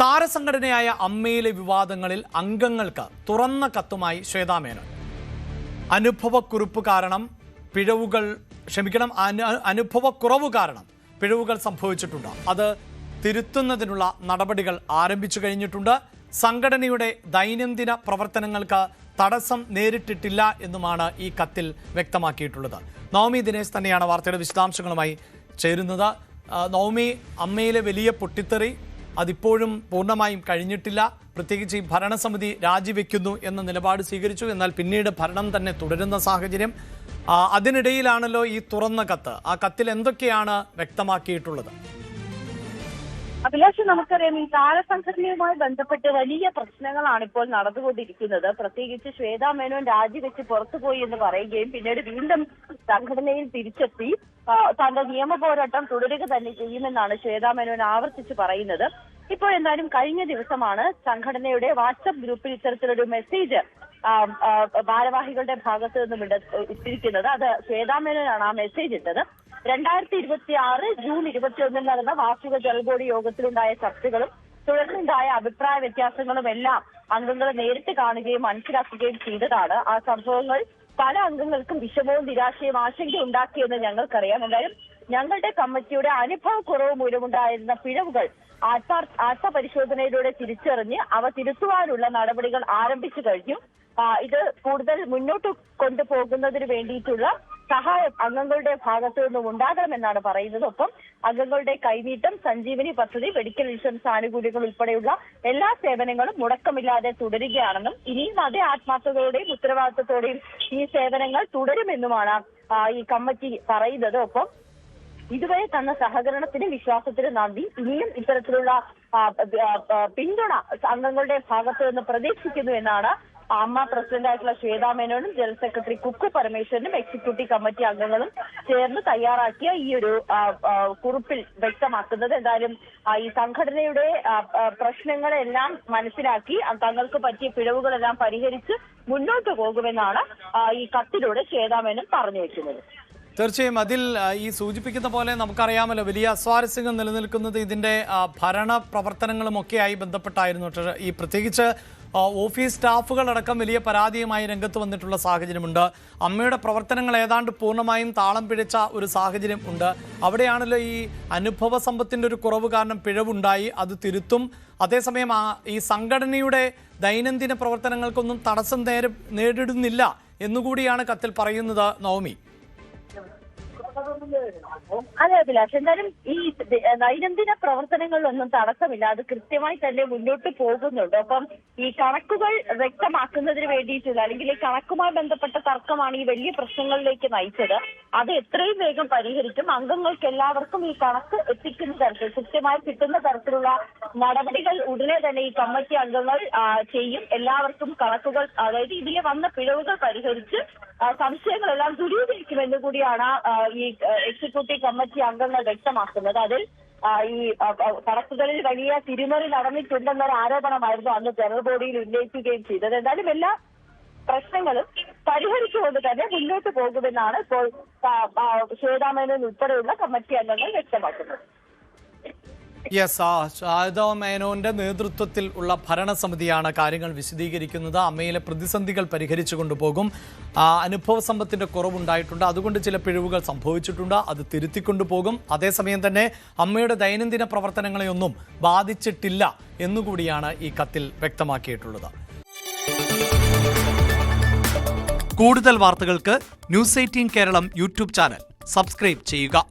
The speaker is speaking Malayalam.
താരസംഘടനയായ അമ്മയിലെ വിവാദങ്ങളിൽ അംഗങ്ങൾക്ക് തുറന്ന കത്തുമായി ശ്വേതാ മേനോൻ. അനുഭവക്കുറവ് കാരണം പിഴവുകൾ സംഭവിച്ചിട്ടുണ്ട്. അത് തിരുത്തുന്നതിനുള്ള നടപടികൾ ആരംഭിച്ചു കഴിഞ്ഞിട്ടുണ്ട്. സംഘടനയുടെ ദൈനംദിന പ്രവർത്തനങ്ങൾക്ക് തടസ്സം നേരിട്ടിട്ടില്ല എന്നുമാണ് ഈ കത്തിൽ വ്യക്തമാക്കിയിട്ടുള്ളത്. നവമി ദിനേശ് തന്നെയാണ് വാർത്തയുടെ വിശദാംശങ്ങളുമായി ചേരുന്നത്. നവമി, അമ്മയിലെ വലിയ പൊട്ടിത്തെറി അതിപ്പോഴും പൂർണ്ണമായും കഴിഞ്ഞിട്ടില്ല. പ്രത്യേകിച്ച് ഈ ഭരണസമിതി രാജിവെക്കുന്നു എന്ന നിലപാട് സ്വീകരിച്ചു. എന്നാൽ പിന്നീട് ഭരണം തന്നെ തുടരുന്ന സാഹചര്യം. അതിനിടയിലാണല്ലോ ഈ തുറന്ന കത്ത്. ആ കത്തിൽ എന്തൊക്കെയാണ് വ്യക്തമാക്കിയിട്ടുള്ളത്? അഭിലാഷ്, നമുക്കറിയാം ഈ താരസംഘടനയുമായി ബന്ധപ്പെട്ട് വലിയ പ്രശ്നങ്ങളാണ് ഇപ്പോൾ നടന്നുകൊണ്ടിരിക്കുന്നത്. പ്രത്യേകിച്ച് ശ്വേതാ മേനോൻ രാജിവെച്ച് പുറത്തുപോയി എന്ന് പറയുകയും പിന്നീട് വീണ്ടും സംഘടനയിൽ തിരിച്ചെത്തി തന്റെ നിയമ പോരാട്ടം തുടരുക തന്നെ ചെയ്യുമെന്നാണ് ശ്വേതാ മേനോൻ ആവർത്തിച്ച് പറയുന്നത്. ഇപ്പോൾ എന്തായാലും കഴിഞ്ഞ ദിവസമാണ് സംഘടനയുടെ വാട്സ്ആപ്പ് ഗ്രൂപ്പിൽ ഇത്തരത്തിലൊരു മെസ്സേജ് ഭാരവാഹികളുടെ ഭാഗത്ത് നിന്നും ഇട്ടിരിക്കുന്നത്. അത് ശ്വേതാ മേനോനാണ് ആ മെസ്സേജ് ഇട്ടത്. 2026 ജൂൺ 21 നടന്ന വാർഷിക ജനറൽ ബോഡി യോഗത്തിലുണ്ടായ ചർച്ചകളും തുടർന്നുണ്ടായ അഭിപ്രായ വ്യത്യാസങ്ങളും എല്ലാം അംഗങ്ങൾ നേരിട്ട് കാണുകയും മനസ്സിലാക്കുകയും ചെയ്തതാണ്. ആ സംഭവങ്ങൾ പല അംഗങ്ങൾക്കും വിഷമവും നിരാശയും ആശങ്കയും ഉണ്ടാക്കിയെന്ന് ഞങ്ങൾക്കറിയാം. എന്തായാലും ഞങ്ങളുടെ കമ്മിറ്റിയുടെ അനുഭവക്കുറവ് മൂലമുണ്ടായിരുന്ന പിഴവുകൾ ആത്മപരിശോധനയിലൂടെ തിരിച്ചറിഞ്ഞ് അവ തിരുത്തുവാനുള്ള നടപടികൾ ആരംഭിച്ചു കഴിഞ്ഞു. ഇത് കൂടുതൽ മുന്നോട്ട് കൊണ്ടുപോകുന്നതിന് വേണ്ടിയിട്ടുള്ള സഹായം അംഗങ്ങളുടെ ഭാഗത്തു നിന്നും ഉണ്ടാകണമെന്നാണ് പറയുന്നത്. ഒപ്പം അംഗങ്ങളുടെ കൈനീട്ടം, സഞ്ജീവനി പദ്ധതി, മെഡിക്കൽ ഇൻഷുറൻസ് ആനുകൂല്യങ്ങൾ ഉൾപ്പെടെയുള്ള എല്ലാ സേവനങ്ങളും മുടക്കമില്ലാതെ തുടരുകയാണെന്നും ഇനിയും അതേ ആത്മാർത്ഥതയോടെയും ഉത്തരവാദിത്തത്തോടെയും ഈ സേവനങ്ങൾ തുടരുമെന്നുമാണ് ഈ കമ്മിറ്റി പറയുന്നത്. ഒപ്പം ഇതുവരെ തന്ന സഹകരണത്തിന് വിശ്വാസത്തിന് നന്ദി. ഇനിയും ഇത്തരത്തിലുള്ള പിന്തുണ അംഗങ്ങളുടെ ഭാഗത്തു നിന്ന് പ്രതീക്ഷിക്കുന്നു എന്നാണ് അമ്മ പ്രസിഡന്റായിട്ടുള്ള ശ്വേതാ മേനോനും ജനറൽ സെക്രട്ടറി കുക്കു പരമേശ്വരനും എക്സിക്യൂട്ടീവ് കമ്മിറ്റി അംഗങ്ങളും ചേർന്ന് തയ്യാറാക്കിയ ഈ ഒരു കുറിപ്പിൽ വ്യക്തമാക്കുന്നത്. എന്തായാലും ഈ സംഘടനയുടെ പ്രശ്നങ്ങളെല്ലാം മനസ്സിലാക്കി തങ്ങൾക്ക് പറ്റിയ പിഴവുകളെല്ലാം പരിഹരിച്ച് മുന്നോട്ട് പോകുമെന്നാണ് ഈ കത്തിലൂടെ ശ്വേതാ മേനോൻ പറഞ്ഞു വെക്കുന്നത്. തീർച്ചയായും അതിൽ ഈ സൂചിപ്പിക്കുന്ന പോലെ നമുക്കറിയാമല്ലോ, വലിയ അസ്വാരസ്യങ്ങൾ നിലനിൽക്കുന്നത് ഇതിൻ്റെ ഭരണ പ്രവർത്തനങ്ങളുമൊക്കെയായി ബന്ധപ്പെട്ടായിരുന്നു. ഈ പ്രത്യേകിച്ച് ഓഫീസ് സ്റ്റാഫുകളടക്കം വലിയ പരാതിയുമായി രംഗത്ത് വന്നിട്ടുള്ള സാഹചര്യമുണ്ട്. അമ്മയുടെ പ്രവർത്തനങ്ങൾ ഏതാണ്ട് പൂർണ്ണമായും താളം പിഴച്ച ഒരു സാഹചര്യം ഉണ്ട്. അവിടെയാണല്ലോ ഈ അനുഭവ സമ്പത്തിൻ്റെ ഒരു കുറവ് കാരണം പിഴവുണ്ടായി, അത് തിരുത്തും. അതേസമയം ഈ സംഘടനയുടെ ദൈനംദിന പ്രവർത്തനങ്ങൾക്കൊന്നും തടസ്സം നേരിടുന്നില്ല എന്നുകൂടിയാണ് കത്തിൽ പറയുന്നത്. നവമി, അതെ അഭിലാഷ്, എന്തായാലും ഈ ദൈനംദിന പ്രവർത്തനങ്ങളിലൊന്നും തടസ്സമില്ല. അത് കൃത്യമായി തന്നെ മുന്നോട്ട് പോകുന്നുണ്ട്. അപ്പം ഈ കണക്കുകൾ വ്യക്തമാക്കുന്നതിന് വേണ്ടിയിട്ടുള്ള അല്ലെങ്കിൽ ഈ കണക്കുമായി ബന്ധപ്പെട്ട തർക്കമാണ് ഈ വലിയ പ്രശ്നങ്ങളിലേക്ക് നയിച്ചത്. അത് എത്രയും വേഗം പരിഹരിക്കും. അംഗങ്ങൾക്ക് എല്ലാവർക്കും ഈ കണക്ക് എത്തിക്കുന്ന തരത്തിൽ കൃത്യമായി കിട്ടുന്ന തരത്തിലുള്ള നടപടികൾ ഉടനെ തന്നെ ഈ കമ്മിറ്റി അംഗങ്ങൾ ചെയ്യും. എല്ലാവർക്കും കണക്കുകൾ, അതായത് ഇതിലെ വന്ന പിഴവുകൾ പരിഹരിച്ച് സംശയങ്ങളെല്ലാം ദൂരീകരിക്കുമെന്ന് കൂടിയാണ് ഈ എക്സിക്യൂട്ടീവ് കമ്മിറ്റി അംഗങ്ങൾ വ്യക്തമാക്കുന്നത്. അതിൽ ഈ കണക്കുകളിൽ വലിയ തിരിമറി നടന്നിട്ടുണ്ടെന്നൊരു ആരോപണമായിരുന്നു അന്ന് ജനറൽ ബോഡിയിൽ ഉന്നയിക്കുകയും ചെയ്തത്. എന്തായാലും എല്ലാ പ്രശ്നങ്ങളും പരിഹരിച്ചുകൊണ്ട് തന്നെ മുന്നോട്ട് പോകുമെന്നാണ് ഇപ്പോൾ ശ്വേതാ മേനോൻ ഉൾപ്പെടെയുള്ള കമ്മിറ്റി അംഗങ്ങൾ വ്യക്തമാക്കുന്നത്. ശ്വേതാ മേനോന്റെ നേതൃത്വത്തിൽ ഉള്ള ഭരണസമിതിയാണ് കാര്യങ്ങൾ വിശദീകരിക്കുന്നത്. അമ്മയിലെ പ്രതിസന്ധികൾ പരിഹരിച്ചു കൊണ്ടുപോകും. അനുഭവ സമ്പത്തിന്റെ കുറവുണ്ടായിട്ടുണ്ട്, അതുകൊണ്ട് ചില പിഴവുകൾ സംഭവിച്ചിട്ടുണ്ട്, അത് തിരുത്തിക്കൊണ്ടുപോകും. അതേസമയം തന്നെ അമ്മയുടെ ദൈനംദിന പ്രവർത്തനങ്ങളെയൊന്നും ബാധിച്ചിട്ടില്ല എന്നുകൂടിയാണ് ഈ കത്തിൽ വ്യക്തമാക്കിയിട്ടുള്ളത്. കൂടുതൽ വാർത്തകൾക്ക് news 18 Keralam YouTube channel subscribe ചെയ്യുക.